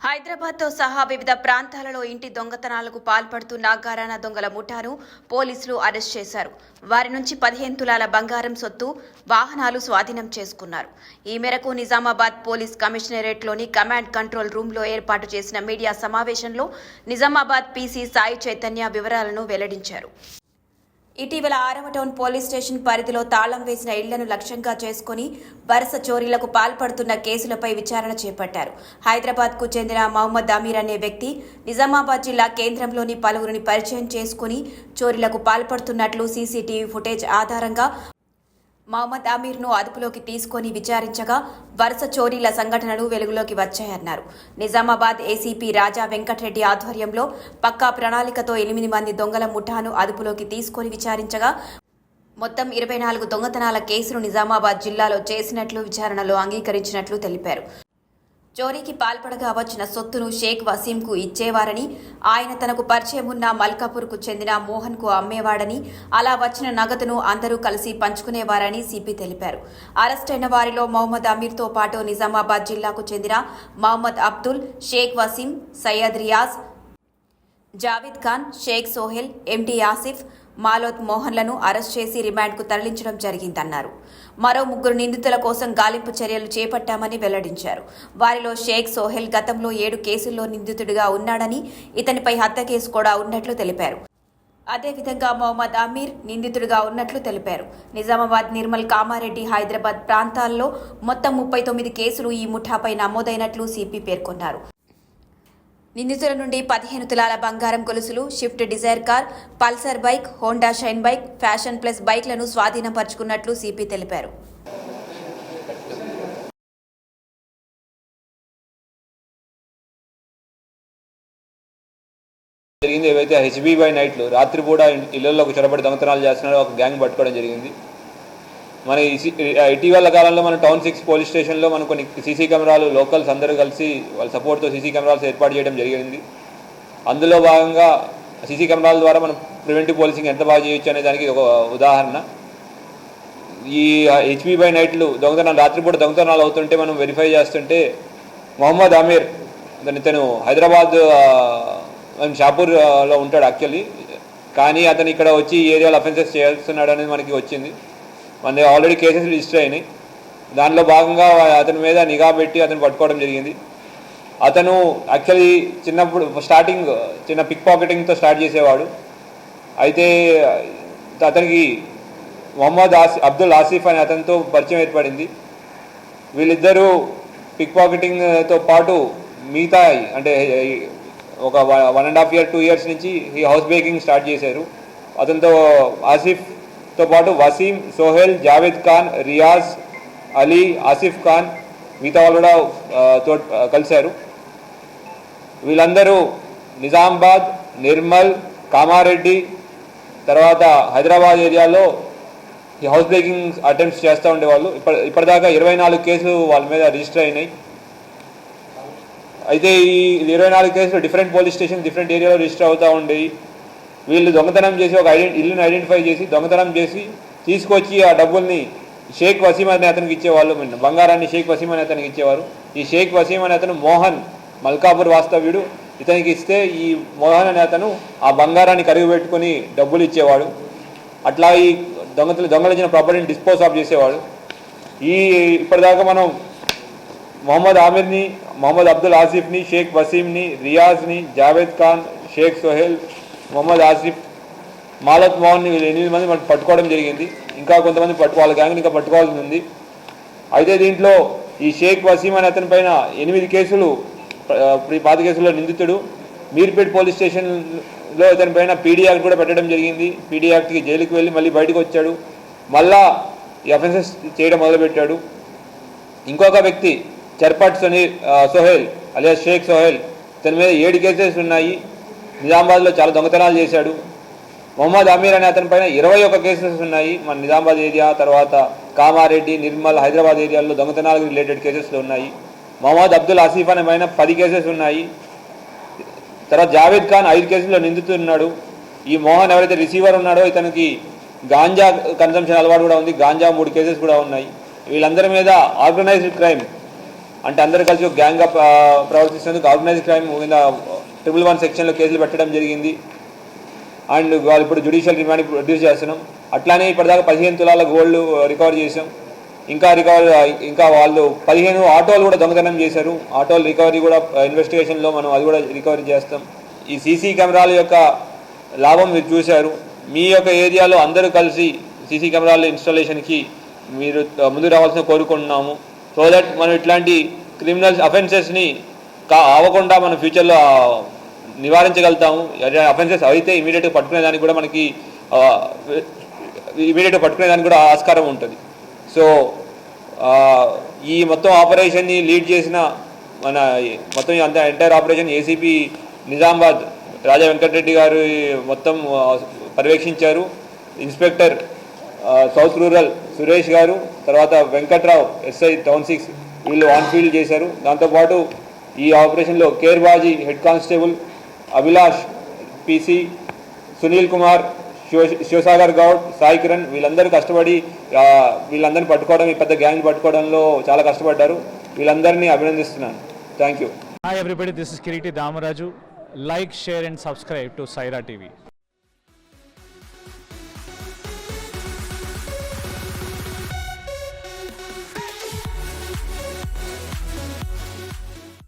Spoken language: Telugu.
హైదరాబాద్తో సహా వివిధ ప్రాంతాలలో ఇంటి దొంగతనాలకు పాల్పడుతున్న ఘరానా దొంగల ముఠాను పోలీసులు అరెస్ట్ చేశారు. వారి నుంచి 15 తులాల బంగారం సొత్తు, వాహనాలు స్వాధీనం చేసుకున్నారు. ఈ మేరకు నిజామాబాద్ పోలీస్ కమిషనరేట్లోని కమాండ్ కంట్రోల్ రూమ్లో ఏర్పాటు చేసిన మీడియా సమావేశంలో నిజామాబాద్ పీసీ సాయి చైతన్య వివరాలను వెల్లడించారు. ఇటీవల 6వ టౌన్ పోలీస్ స్టేషన్ పరిధిలో తాళం వేసిన ఇళ్లను లక్ష్యంగా చేసుకుని వరుస చోరీలకు పాల్పడుతున్న కేసులపై విచారణ చేపట్టారు. హైదరాబాద్కు చెందిన మహమ్మద్ అమీర్ అనే వ్యక్తి నిజామాబాద్ జిల్లా కేంద్రంలోని పలువురిని పరిచయం చేసుకుని చోరీలకు పాల్పడుతున్నట్లు సీసీటీవీ ఫుటేజ్ ఆధారంగా మహమ్మద్ అమీర్ను అదుపులోకి తీసుకుని విచారించగా వరుస చోరీల సంఘటనలు వెలుగులోకి వచ్చాయన్నారు. నిజామాబాద్ ఏసీపీ రాజా వెంకటరెడ్డి ఆధ్వర్యంలో పక్కా ప్రణాళికతో 8 మంది దొంగల ముఠాను అదుపులోకి తీసుకుని విచారించగా మొత్తం 24 దొంగతనాల కేసులు నిజామాబాద్ జిల్లాలో చేసినట్లు విచారణలో అంగీకరించినట్లు తెలిపారు. చోరీకి పాల్పడగా వచ్చిన సొత్తును షేక్ వసీంకు ఇచ్చేవారని, ఆయన తనకు పరిచయం ఉన్న మల్కాపూర్కు చెందిన మోహన్కు అమ్మేవాడని, అలా వచ్చిన నగదును అందరూ కలిసి పంచుకునేవారని సిపి తెలిపారు. అరెస్టైన వారిలో మహమ్మద్ అమీర్తో పాటు నిజామాబాద్ జిల్లాకు చెందిన మహమ్మద్ అబ్దుల్, షేక్ వసీం, సయ్యద్ రియాజ్, జావేద్ ఖాన్, షేక్ సోహెల్, ఎండి ఆసిఫ్, మాలోత్ మోహన్లను అరెస్ట్ చేసి రిమాండ్కు తరలించడం జరిగిందన్నారు. మరో 3 నిందితుల కోసం గాలింపు చర్యలు చేపట్టామని వెల్లడించారు. వారిలో షేక్ సోహెల్ గతంలో 7 కేసుల్లో నిందితుడిగా ఉన్నాడని, ఇతనిపై హత్య కేసు కూడా ఉన్నట్లు తెలిపారు. అదేవిధంగా మహమ్మద్ అమీర్ నిందితుడిగా ఉన్నట్లు తెలిపారు. నిజామాబాద్, నిర్మల్, కామారెడ్డి, హైదరాబాద్ ప్రాంతాల్లో మొత్తం 39 కేసులు ఈ ముఠాపై నమోదైనట్లు సిపి పేర్కొన్నారు. నిందితుల నుండి 15 తులాల బంగారం గొలుసులు, Swift Dzire car, Pulsar bike, Honda Shine bike, Fashion Plus బైక్లను స్వాధీనపరుచుకున్నట్లు సిపి తెలిపారు. జరిగింది ఏవైతే హెచ్బీ బై నైట్లు రాత్రిపూట ఇళ్లలోకి చొరబడి దొంగతనాలు చేస్తున్నారో ఒక గ్యాంగ్ పట్టుకోవడం జరిగింది. మన ఇటీవల కాలంలో మన టౌన్ 6 పోలీస్ స్టేషన్లో మనం కొన్ని సీసీ కెమెరాలు లోకల్స్ అందరూ కలిసి వాళ్ళ సపోర్ట్తో సీసీ కెమెరాలు ఏర్పాటు చేయడం జరిగింది. అందులో భాగంగా సీసీ కెమెరాల ద్వారా మనం ప్రివెంటివ్ పోలీసింగ్ ఎంత బాగా చేయొచ్చు అనే దానికి ఒక ఉదాహరణ. ఈ హెచ్బీ బై నైట్లు దొంగతనాలు రాత్రిపూట దొంగతనాలు అవుతుంటే మనం వెరిఫై చేస్తుంటే మహమ్మద్ అమీర్ ఇతను హైదరాబాద్ షాపూర్లో ఉంటాడు యాక్చువల్లీ, కానీ అతను ఇక్కడ వచ్చి ఈ ఏరియాలో అఫెన్సెస్ చేస్తున్నాడు అనేది మనకి వచ్చింది. మన ఆల్రెడీ కేసెస్ రిజిస్టర్ అయినాయి. దానిలో భాగంగా అతని మీద నిఘా పెట్టి అతను పట్టుకోవడం జరిగింది. అతను యాక్చువల్లీ చిన్నప్పుడు స్టార్టింగ్ చిన్న పిక్ పాకెటింగ్తో స్టార్ట్ చేసేవాడు. అయితే అతనికి మొహమ్మద్ అబ్దుల్ ఆసిఫ్ అనే అతనితో పరిచయం ఏర్పడింది. వీళ్ళిద్దరూ పిక్ పాకెటింగ్తో పాటు మిగతా అంటే ఒక 1.5 year 2 years నుంచి ఈ హౌస్ బ్రేకింగ్ స్టార్ట్ చేశారు. అతనితో ఆసిఫ్తో పాటు వసీం, సోహెల్, జావేద్ ఖాన్, రియాజ్, అలీ, ఆసిఫ్ ఖాన్ మిగతా వాళ్ళు కూడా కలిశారు. వీళ్ళందరూ నిజామాబాద్, నిర్మల్, కామారెడ్డి తర్వాత హైదరాబాద్ ఏరియాలో ఈ హౌస్ బ్రేకింగ్ అటెంప్ట్స్ చేస్తూ ఉండేవాళ్ళు. ఇప్పటిదాకా 24 కేసులు వాళ్ళ మీద రిజిస్టర్ అయినాయి. అయితే ఈ 24 కేసులు డిఫరెంట్ పోలీస్ స్టేషన్ డిఫరెంట్ ఏరియాలో రిజిస్టర్ అవుతూ ఉండేవి. వీళ్ళు దొంగతనం చేసి ఒక ఇల్లుని ఐడెంటిఫై చేసి దొంగతనం చేసి తీసుకొచ్చి ఆ డబ్బుల్ని షేక్ వసీం అనే అతనికి ఇచ్చేవాళ్ళు. బంగారాన్ని షేక్ వసీం అనే అతనికి ఇచ్చేవారు. ఈ షేక్ వసీం అనే అతను మోహన్ మల్కాపూర్ వాస్తవ్యుడు. ఇతనికి ఇస్తే ఈ మోహన్ అనే అతను ఆ బంగారాన్ని కరిగి పెట్టుకొని డబ్బులు ఇచ్చేవాడు. అట్లా ఈ దొంగలించిన ప్రాపర్టీని డిస్పోజ్ ఆఫ్ చేసేవాడు. ఇప్పటిదాకా మనం మొహమ్మద్ ఆమిర్ని, మొహమ్మద్ అబ్దుల్ ఆసిఫ్ని, షేక్ వసీంని, రియాజ్ని, జావేద్ ఖాన్, షేక్ సోహెల్, మొహమ్మద్ ఆసిఫ్, మాలోత్ మోహన్ని వీళ్ళు 8 మంది మనం పట్టుకోవడం జరిగింది. ఇంకా కొంతమంది వాళ్ళ గ్యాంగ్ని ఇంకా పట్టుకోవాల్సి ఉంది. అయితే దీంట్లో ఈ షేక్ వసీం అనే అతని పైన 8 కేసులు, 5 కేసుల్లో నిందితుడు. మీర్పేట్ పోలీస్ స్టేషన్లో ఇతని పైన పీడీ యాక్ట్ కూడా పెట్టడం జరిగింది. పీడీ యాక్ట్కి జైలుకి వెళ్ళి మళ్ళీ బయటకు వచ్చాడు. మళ్ళా ఈ అఫెన్సెస్ చేయడం మొదలుపెట్టాడు. ఇంకొక వ్యక్తి చర్పట్ సోహెల్ అలియా షేక్ సోహెల్, ఇతని మీద 7 కేసెస్ ఉన్నాయి. నిజామాబాద్లో చాలా దొంగతనాలు చేశాడు. మొహమ్మద్ అమీర్ అనే అతని పైన 21 కేసెస్ ఉన్నాయి. మన నిజామాబాద్ ఏరియా తర్వాత కామారెడ్డి, నిర్మల్, హైదరాబాద్ ఏరియాలో దొంగతనాలకు రిలేటెడ్ కేసెస్లు ఉన్నాయి. మొహమ్మద్ అబ్దుల్ ఆసిఫ్ అనే పైన 10 కేసెస్ ఉన్నాయి. తర్వాత జావేద్ ఖాన్ 5 కేసుల్లో నిందితున్నాడు. ఈ మోహన్ ఎవరైతే రిసీవర్ ఉన్నాడో ఇతనికి గాంజా కన్సంప్షన్ అలవాటు కూడా ఉంది. గాంజా 3 కేసెస్ కూడా ఉన్నాయి. వీళ్ళందరి మీద ఆర్గనైజ్డ్ క్రైమ్ అంటే అందరూ కలిసి ఒక గ్యాంగ్గా ప్రవర్తిస్తున్నందుకు ఆర్గనైజ్డ్ క్రైమ్ కింద 111 సెక్షన్లో కేసులు పెట్టడం జరిగింది. అండ్ వాళ్ళు ఇప్పుడు జ్యుడిషియల్ రిమాండ్ ప్రొడ్యూస్ చేస్తున్నాం. అట్లానే ఇప్పటిదాకా 15 తులాల గోల్డ్ రికవర్ చేసాం. ఇంకా వాళ్ళు 15 ఆటోలు కూడా దొంగతనం చేశారు. ఆటోల రికవరీ కూడా ఇన్వెస్టిగేషన్లో మనం అది కూడా రికవరీ చేస్తాం. ఈ సీసీ కెమెరాల యొక్క లాభం మీరు చూశారు. మీ యొక్క ఏరియాలో అందరూ కలిసి సీసీ కెమెరాల ఇన్స్టాలేషన్కి మీరు ముందుకు రావాల్సిన కోరుకుంటున్నాము. సో దట్ మనం ఇట్లాంటి క్రిమినల్ అఫెన్సెస్ని అవ్వకుండా మనం ఫ్యూచర్లో నివారించగలుగుతాము. అఫెన్సెస్ అయితే ఇమీడియట్గా పట్టుకునేదానికి కూడా మనకి ఆస్కారం ఉంటుంది. సో ఈ మొత్తం ఆపరేషన్ని లీడ్ చేసిన మన మొత్తం ఎంటైర్ ఆపరేషన్ ఏసీపీ నిజామాబాద్ రాజా వెంకటరెడ్డి గారు మొత్తం పర్యవేక్షించారు. ఇన్స్పెక్టర్ సౌత్ రూరల్ సురేష్ గారు, తర్వాత వెంకట్రావు ఎస్ఐ టౌన్ 6 వీళ్ళు ఆన్ ఫీల్డ్ చేశారు. దాంతోపాటు ఈ ఆపరేషన్లో కేర్బాజీ head constable, Abhilash PC, Sunil Kumar, Shivasagar Goud, Sai Kiran వీళ్ళందరూ కష్టపడి వీళ్ళందరినీ పట్టుకోవడం, ఈ పెద్ద గ్యాంగ్ పట్టుకోవడంలో చాలా కష్టపడ్డారు. వీళ్ళందరినీ అభినందిస్తున్నాను. Thank you. Hi everybody, this is Kiriti Damaraju. Like, share and subscribe to Saira TV.